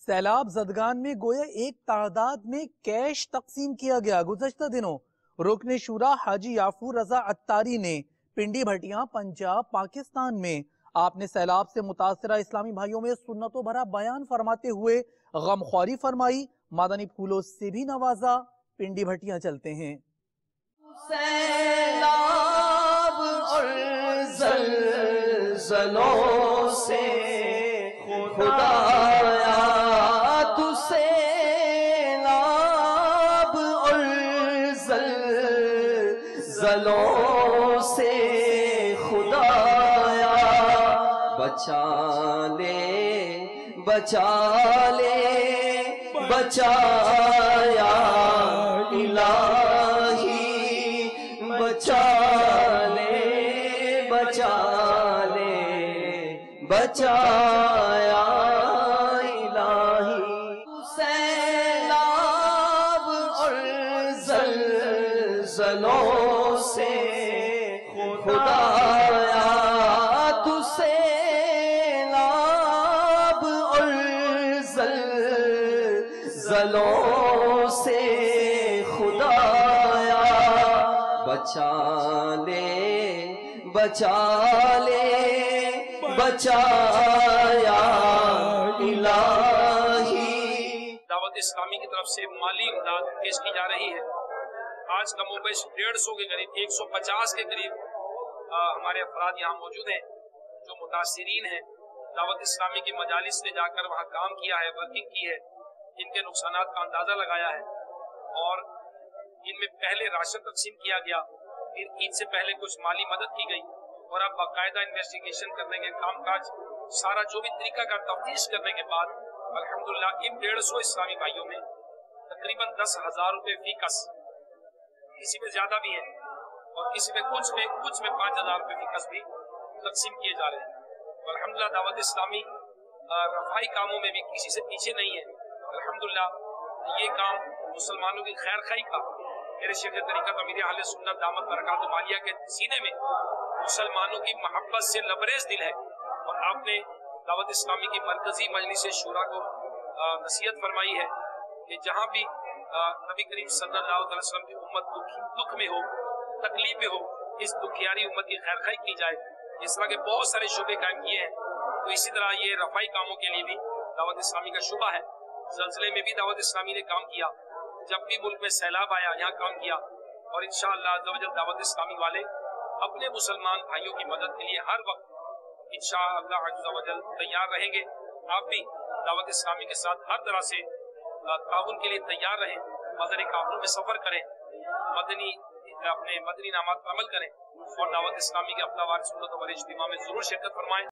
سیلاب زدگان میں گویا ایک تعداد میں کیش تقسیم کیا گیا۔ گزشتہ دنوں رکن شورا حاجی یافور رضا عطاری نے پنڈی بھٹیاں پنجاب پاکستان میں آپ نے سیلاب سے متاثرہ اسلامی بھائیوں میں سنتوں بھرا بیان فرماتے ہوئے غمخواری فرمائی، مادنی پھولوں سے بھی نوازا۔ پنڈی بھٹیاں چلتے ہیں۔ سیلاب اور زلزلوں سے خدایا تو سیلاب اور زلزلوں سے خدایا بچا لے بچایا الہی بچا لے بچایا الہی سیلاب اور زلزلوں سے خدایا تو سیلاب اور زلزلوں سے خدایا بچا لے بچایا الہی۔ دعوت اسلامی کی طرف سے مالی امداد پیش کی جا رہی ہے۔ آج کا موقع 150 کے قریب 150 کے قریب ہمارے افراد یہاں موجود ہیں جو متاثرین ہیں۔ دعوت اسلامی کی مجالس نے جا کر وہاں کام کیا ہے، ورکنگ کی ہے، ان کے نقصانات کا اندازہ لگایا ہے اور ان میں پہلے راشن تقسیم کیا گیا، پھر عید سے پہلے کچھ مالی مدد کی گئی اور اب باقاعدہ انویسٹیگیشن کرنے کے کام کاج سارا جو بھی طریقہ کا تفتیش کرنے کے بعد الحمدللہ ان 150 اسلامی بھائیوں میں تقریباً 10,000 روپے فی کس، کسی میں زیادہ بھی ہے اور کسی میں کچھ میں 5,000 روپے فی کس بھی تقسیم کیے جا رہے ہیں۔ الحمدللہ دعوت اسلامی رفائی کاموں میں بھی کسی سے پیچھے نہیں ہے۔ الحمدللہ یہ کام مسلمانوں کی خیر خواہی کا میرے شیخ طریقت امیر اہل سنت دامت برکات عالیہ کے سینے میں مسلمانوں کی محبت سے لبریز دل ہے اور آپ نے دعوت اسلامی کی مرکزی مجلس شورا کو نصیحت فرمائی ہے کہ جہاں بھی نبی کریم صلی اللہ علیہ وسلم کی امت دکھ میں ہو، تکلیف میں ہو، اس دکھیاری امت کی خیر خواہی کی جائے۔ اس طرح کے بہت سارے شعبے قائم کیے ہیں، تو اسی طرح یہ رفائی کاموں کے لیے بھی دعوت اسلامی کا شعبہ ہے۔ زلزلے میں بھی دعوت اسلامی نے کام کیا، جب بھی ملک میں سیلاب آیا یہاں کام کیا اور انشاءاللہ عزوجل دعوت اسلامی والے اپنے مسلمان بھائیوں کی مدد کے لیے ہر وقت انشاءاللہ عزوجل تیار رہیں گے۔ آپ بھی دعوت اسلامی کے ساتھ ہر طرح سے تعاون کے لیے تیار رہیں، مدنی کافلوں میں سفر کریں، اپنے مدنی انعامات پر عمل کریں اور دعوت اسلامی کے اپنا وار سنت و اجتماع میں ضرور شرکت فرمائیں۔